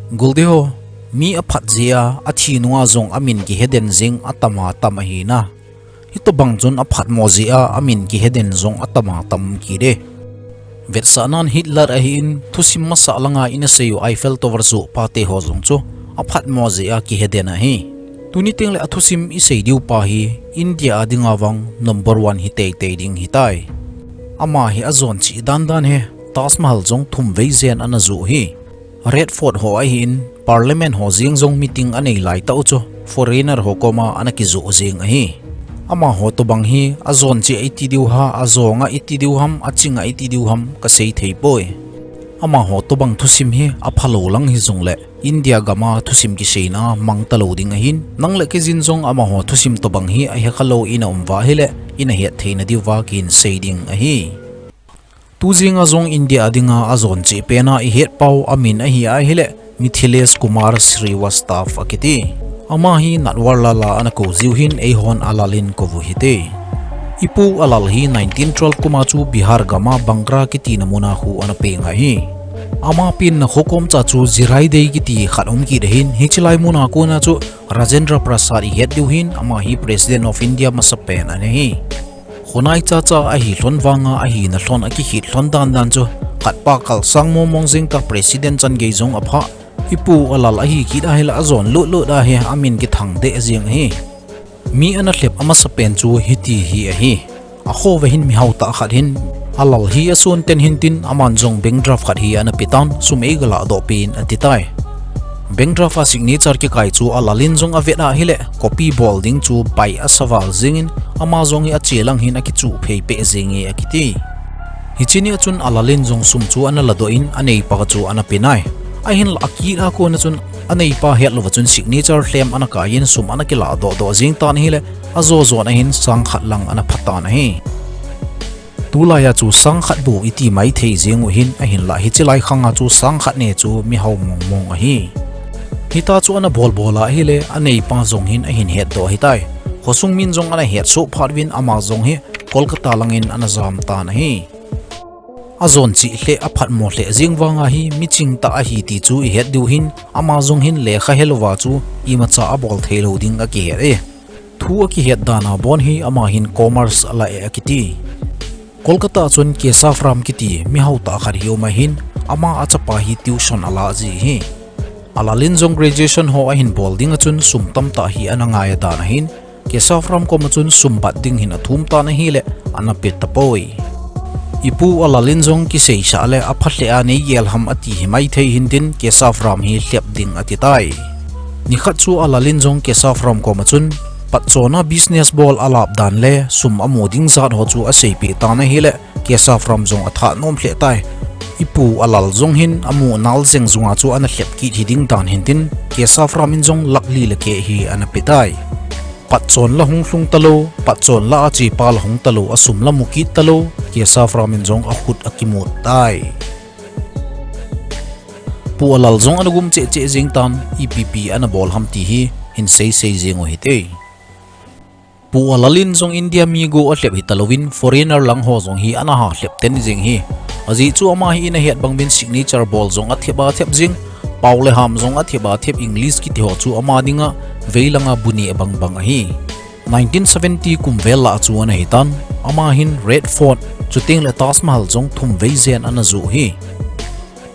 Guldeho mi aphat zia athi nuwa zong amin ki heden zing atama tamahina hito bangjon aphat mozia amin ki heden zong atama tam ki de vetsanan Hitler ahin thusim masa langa ina seyu Eiffel Tower zu pate ho zong chu aphat mozia ki heden a hi tuniting le athusim isei diu pa hi India adinga wang number 1 hi te ding hitai ama hi azon chi dan he Taj Mahal zong thum vei zen anazu hi Red Fort ho ai hin Parliament ho jing zong meeting anei lai tau cho foreigner ho koma anaki zu jing hi ama ho to bang hi azon chi 80 diu ha azonga 80 diu ham achinga 80 diu ham ka sei thei poi ama ho to bang thusim hi aphalo lang hi zong le India gama thusim ki seina mangtalo ding hin nang le ke jin zong ama ho thusim to bang hi a he khalo ina umwa hi le ina he theina diwa kin sei ding a hi tu jinga zong India dinga azon chi pena I het pau amin a hi a hele Mithilesh Kumar Srivastav akiti ama hi NATWARLAL anako ziuhin ehon alalin kovu hite ipu alal hi 1912 kuma chu Bihar gama Bangra kiti namuna hu anape nga hi ama pin na khokom cha chu zirai dei kiti khanom ki rehin hichilai muna ko na chu Rajendra Prasad I het diuhin ama hi President of India masapen ane hi khonai cha cha a hi hlon wanga a hi na hlon aki hi hlon dan chu khatpa kal sang mo mong jing ka president chan ge jong apha ipu alal a hi ki da hela azon lu da he amin ki thang de jing hi mi ana hlep ama sapen chu hiti hi a hi a kho ve hin mi hau ta khat hin alal hi asun ten hin tin aman jong bank draft khat hi ana pitan sumei gala do pin atitai bank draft a signature ki kai chu alalin jong avena hile copy bolding chu pai asawal jingin ama jong hi achelang hin aki chu phei pe jingi akiti hichini achun alalin jong sum chu ana lado in anei pa chu ana pinai a hin laki ra ko na chun anei pa het lo chun signature hlem ana ka yin sum ana kila do jing tan hile azo zo na hin sang khat lang ana phata na hi tulaya chu sang khat bu iti mai thei jing hin a hin la hi chilai khanga chu sang khat ne chu mi hau mong a hi hita chu ana bola hile anei pa jong hin a hin het do hitai khosung min jong ana het so pharwin ama jong hi Kolkata langin ana jam ta na hi azon chi hle aphat mo hle jingwanga hi miching ta a hi ti chu I het diu hin ama jong hin lekha helwa chu ima cha abol thelo ding a ki he thu a ki het dana bon hi ama hin commerce ala e akiti Kolkata chun ke safram kiti mi hauta khar hiu ma hin ama achapa hi tuition ala ji hi alalin jong graduation ho a hin bolding a chun sumtam ta hi ananga ya dana hin ke safram ko ma chun sumbat ding hin athum ta na hi le anapet tapoi ipu alalin jong ki sei sha le aphatle a nei yel ham ati himai thei hindin ke safram hi hlep ding atitai ni khat chu alalin jong ke safram ko ma chun patchona business ball alap dan le sum amoding zat ho chu a sei pi ta na hi le ke safram jong atha nom hle tai ipu alal jong hin amu nal jeng zunga chu ana hlep ki hiding dan hindin ke safram in jong lakli le ke hi ana pitai patchon la hunglung talo patchon la achi pal hung talo asum la muki talo ke safram in jong akhut akimut tai pu alal jong anugum che jing tan EPP ana bol ham ti hi hin sei jing o hite pu alalin jong India mi go a hlep hi talowin foreigner lang ho jong hi ana ha hlep ten jing hi aji chu ama hi ina het bangbin signature bol jong a theba thep jing paule ham jong a theba thep English ki ho chu ama dinga veilanga buni bang hi 1970 kumvela chu ana hitan ama hin Red Fort chuting le Taj Mahal jong thum veizen ana zu hi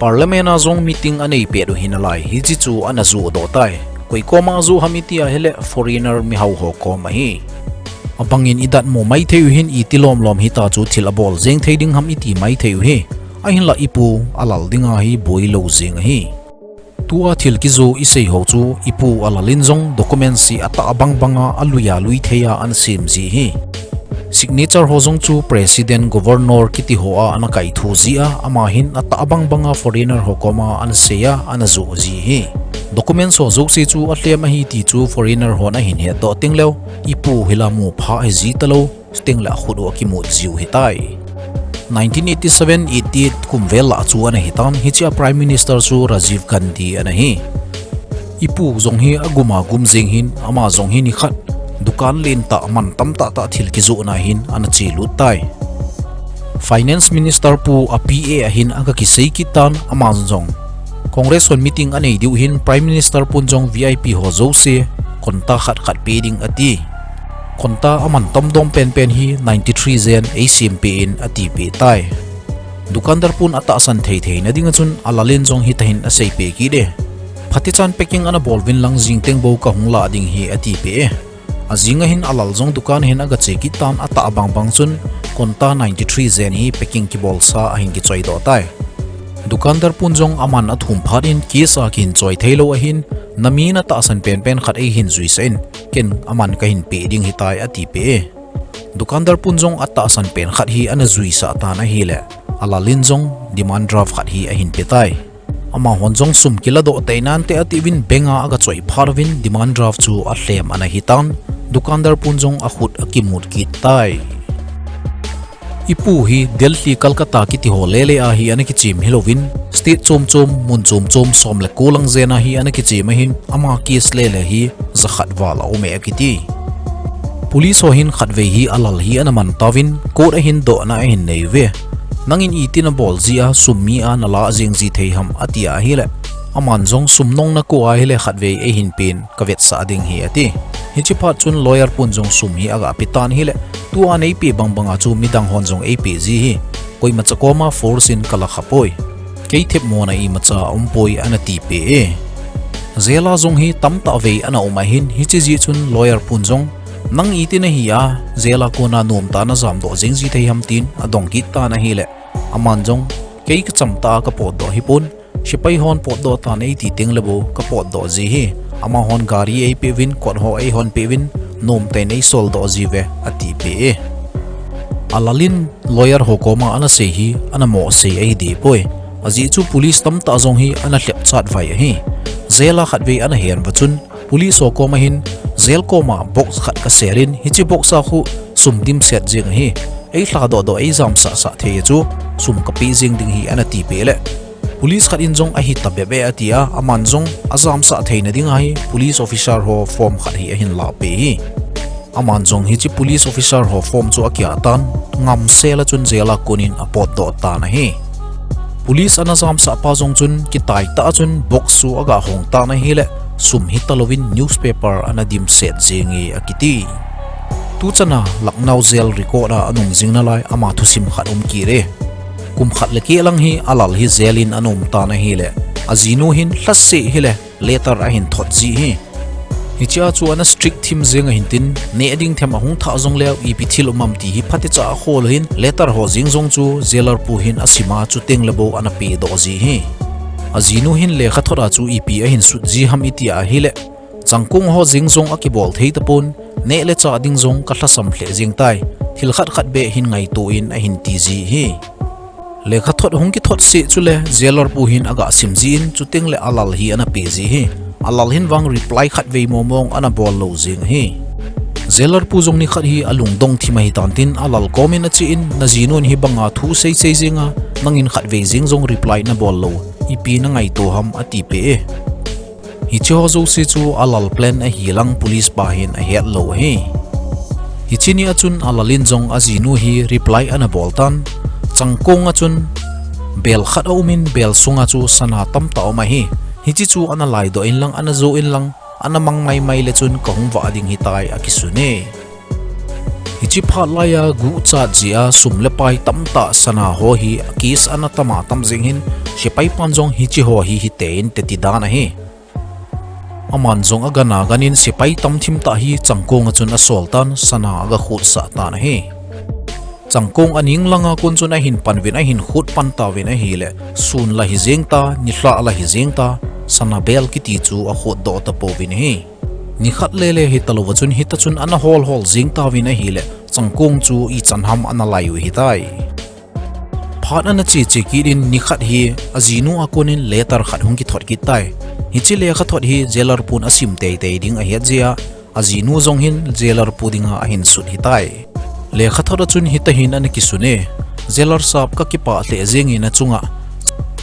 parliament a jong meeting anei pe do hinalai hi chi chu ana zu do tai koi koma zu hamitia hele foreigner mi hau ho ko ma hi abangin idat mo mai theu hin itilom lom hi ta chu thil abol jeng theiding ham iti mai theu hi a hin la ipu alal dinga hi boilo jing hi tua thil ki zo isei ho chu ipu alalin jong document si ata abang banga aluya lui theya an sim ji hi signature ho jong chu president governor kiti ho a ana kai thu ji a ama hin ata abang banga foreigner ho koma an seya ana zo ji hi document so zok si chu atlem hi ti chu foreigner ho na hin he to tinglo ipu hilamu pha ji talo stingla khudo ki mu jiu hitai 1987-88 kumvela chu ana hitan hicha prime minister chu Rajiv Gandhi ana hi ipu jong hi aguma gum jing hin ama jong hi ni khat dukan len ta man tam ta thil ki zo na hin ana chi lutai finance minister pu a PA hin aga ki sei ki tan ama jong Congress on meeting anei diu hin Prime Minister punjong VIP ho zo se konta khat pe ding ati konta aman tom dom pen hi 93 zen ACMP in ati pe tai dukandar pun ata san thei na ding chun alalin jong hi tahin asei pe ki de phatichan packing ana bolvin lang jingteng bo ka hungla ding hi ati pe azinga hin alal jong dukan hin aga cheki tan ata bang chun konta 93 zen hi packing ki bol sa ahin ki choi do tai dukandar punjong aman athum pharin kisa kin choi thailo ahin namina ta san pen khat ei hin zui sen ken aman ka hin pe ding hitai ati pe dukandar punjong ata san pen khat hi ana zui sa ta na hi le ala linjong demand draft khat hi ahin pe tai ama honjong sum kila do tainan te ati win benga aga choi pharwin demand draft chu a hlem ana hitan dukandar punjong a khut akimut ki tai ipu hi Delhi Kolkata ki ti holele a hi ana ki chim Halloween state chom mun chom som le kolang zena hi ana ki chim hin ama case le hi zakhat wala ome akiti police ho hin khatve hi alal hi ana man tawin court a hin do na hin nei ve nangin itina bol zia summi a nala jing ji thei ham atia hi le aman jong sumnong na ko a hi le khatve e hin pin kavet sa ding hi ati hichi phat chun lawyer punjong sumhi aga pitan hi le tu an ap bangbanga chu midang honjong ap ji hi koi macha koma force in kala khapoi kei thep mona I macha ompoi anati pe e zela jong hi tamta ve ana uma hin hichi ji chun lawyer punjong nang itina hi a zela ko na nom ta na jam do jing ji thei ham tin adong ki ta na hi le aman jong kei ka chamta ka pod do hi pun sipai hon pod do ta nei ti ting lebo ka pod do ji hi ama hon gari ei pe win kot ho ei hon pe win nom te nei sol do ji ve ati pe e alalin lawyer hokoma ana se hi ana mo se ei de poi aji chu police tam ta jong hi ana hlep chat vai hi zela khat ve ana hen wachun police hokoma hin zel koma box khat ka serin hichi box a khu sumdim set jing hi ei hla do ei jam sa the chu sum ka pi jing ding hi ana ti pe le police khat in jong a hi tabe be atia aman jong azam sa theina ding hi police officer ho form khat hi hin la pe hi aman jong hi chi police officer ho form chu akya tan ngam sela chun zela kunin apot do ta na hi police ana jam sa pa jong chun ki tai ta chun box su aga hong ta na hi le sum hi talovin newspaper ana dim set jingi akiti tu chana Lucknow jail record a anung jingna lai ama thusim khat ki re kum khat le ke lang hi alal hi zelin anum ta na hi le azinu hin hlasse hi le letter a hin thot ji hi hicha chu ana strict thim jeng hin tin ne ading them ahung tha jong le ipithil umam ti hi phati cha khol hin letter ho jing jong chu jailer pu hin asima chu teng lebo ana pe do ji hi azinu hin le kha thora chu ip a hin sut ji ham itia hi le changkung ho jing jong akibol thei tapon ne le cha ding jong ka thlasam hle jing tai thil khat be hin ngai to in a hin ti ji hi le kha thot hong ki thot se chu le jailer pu hin aga sim ji in chu teng le alal hi ana pe ji hi alal hin wang reply khat ve momong ana bol lo jing hi jailer pu jong ni khat hi alung dong thi mai tan tin alal comment a chi in na jinon hi banga thu sei jinga nangin khat ve jing jong reply na bol lo ipi na ngai to ham ati pe e hi cho zo se chu alal plan a hilang police pa hin a het lo he hi chini achun alalin jong azinu hi reply ana boltan changkong achun bel khat aumin bel sunga chu sana tam ta ma hi hi chi chu ana lai do in lang ana zo in lang ana mangai mai le chun ka hung wa ding hi tai akisune hi chi pha laya gu cha jia sum le pai tam ta sana ho hi akis ana tama tam jing hin sipai panjong hi chi ho hi te in te ti da na hi aman jong agana ganin sipai tam thim ta hi changkong achun a soltan sana aga khut sa ta na hi changkong aning langa kun chuna hin panwin a hin khut pan ta win a hi le sun la hi jeng ta ni hla la hi jeng ta sana bel ki ti chu a khut do ta po win hi ni khat le le hi talo chun hi ta chun ana hol jeng ta win a hi le changkong chu I chanham ana layu hi tai phat ana chi ki din ni khat hi azinu akonin letter khat hung ki thot ki tai hi chi le kha thot hi jailer pun asim te ding a hiat jia azinu jong hin jailer pudinga a hin sut hi tai le kha thot chun hi ta hin an ki sune jailer sap ka ki pa le jeng ina chunga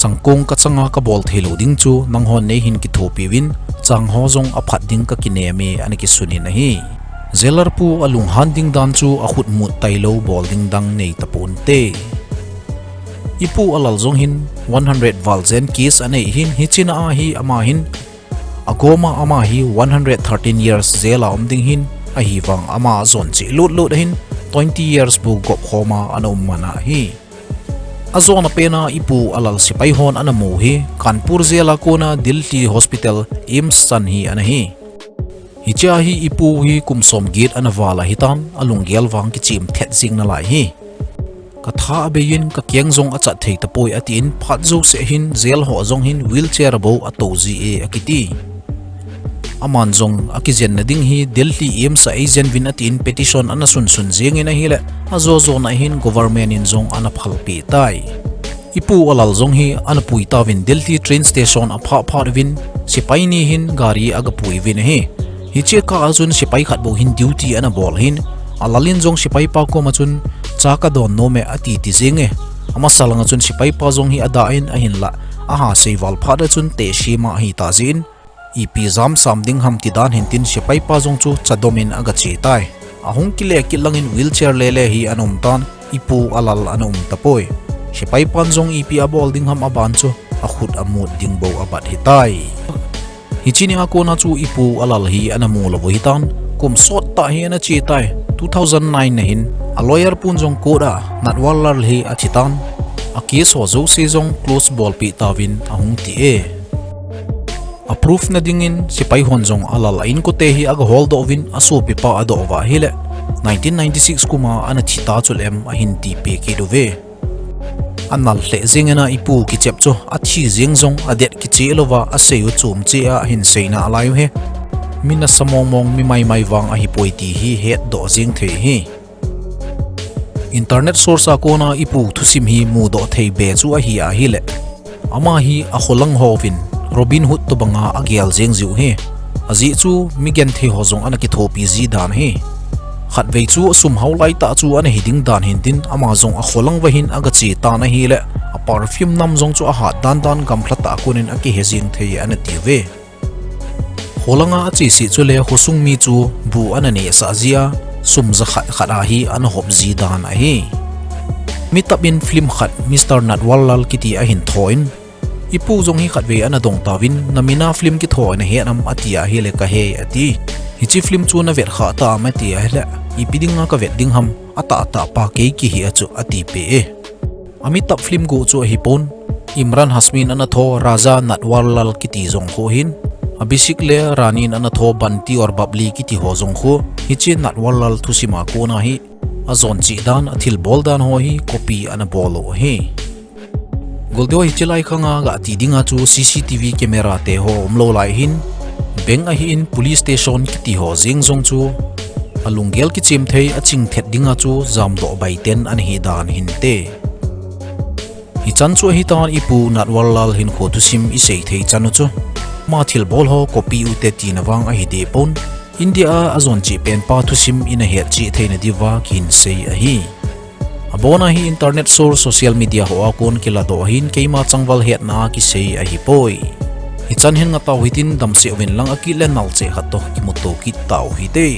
changkong ka changa ka bol thelo ding chu nang hon nei hin ki thopi win chang ho jong a phat ding ka ki ne me an ki sunin a hi jailer pu alung han ding dan chu a khut mut tailo bol ding dang nei tapon te ipu alal zong hin 100 valzen case anei hin hichina a hi ama hin agoma ama hi 113 years zela omding hin a hi wang ama zon chi lut hin 20 years bu gop khoma anom mana hi azona pena ipu alal sipai hon anamu hi kanpur zela kona Delhi hospital AIMS san hi anahi hicha hi ipu hi kumsom gate anawala hitan alunggel wang ki chim thet jing na lai hi katha beyin ka kyang zong acha thei tapoi atin phat zo se hin zel ho zong hin wheelchair bo atoji e akiti aman zong akizen na ding hi Delhi AIMS sa agent vin atin petition ana sun jing ina hile azo na hin government in zong ana phalpi tai ipu alal zong hi ana pui ta vin Delhi train station apha vin sipai ni hin gari aga pui vin hi hiche ka azun sipai khat bo hin duty ana bol hin alalin zong sipai pa ko machun chaka don no me ati ti zinge ama salanga chun sipai pa zong hi adain a hin la aha seiwal phada chun te shima hi ta zin ipi zam samding ham ti dan hintin sipai pa zong chu chadomin aga chi tai ahung kile kilangin wheelchair lele hi anom tan ipu alal anom tapoi sipai pan zong ipi abol ding ham aban chu akhut amut ding bo abat hitai hichini ako na chu ipu alal hi anamu lo hitan kum sot ta hi na chi tai 2009 na hin a lawyer pun zong koda natwalal hi achitan a case ho zo se zong close ball pi tawin ahung ti e approve na dingin sipai hon zong alal in ko te hi aga hold ovin aso pi pa ado wa hile 1996 kuma ana thita chul em a hin ti pe ki do ve anal hle zingena ipu ki chep cho athi jing zong adet ki chi lova aseu chum chi a hin seina alayu he mina samomong mi mai wang a hi poiti hi het do jing the hi internet source a kona ipu thusim hi mu do thei be chu a hi a hi le ama hi a kholang hovin Robin Hood to banga agial jeng ziu he azi chu mi gen the hozong ana ki thopi ji dan he khat vei chu sum haulai ta chu ana hiding dan hintin ama zong a kholang wa hin aga chi ta na hi le a perfume nam zong chu a hat dan gamthla ta kunin aki hezing thei ana ti ve holanga chi si chu le hosung mi chu bu ana ne sa zia sum za khada hi ana hop ji dan a hi mi tabin film khat Mr. Natwalal kiti a hin thoin ipu zong hi khatve ana dong tawin namina film ki tho na he nam atia hi le ka he ati hichi film chu na vet kha ta ma ti hele ipidinga ka vet ding ham ata pa ke ki hi achu ati pe e amitab film go chu hi pon Imran Hasmin ana tho Raja Natwalal kiti zong ho hin abisik le ranin ana tho banti or babli kiti ho zong kho hichi Natwalal thusima ko na hi azon chi dan athil bol dan ho hi copy ana bolo he goldo hi chilai khanga ga ti dinga chu CCTV camera te ho umlo lai hin beng a hi in police station ki ti ho jing zong chu alunggel ki chim thei aching thet dinga chu jam do bai ten an hi dan hin te hi chan chu hi tan ipu Natwalal hin kho tu sim i sei thei chanu chu ma thil bol ho copy u te ti na wang a hi de pon India azon chi pen pa tu sim in a he chi thei na diwa kin sei a hi abona hi internet source social media ho akon kila do hin keima changwal het na ki sei a hi poi hi chan hin nga taw hitin damse win lang akile nal che khato ki moto ki taw hi te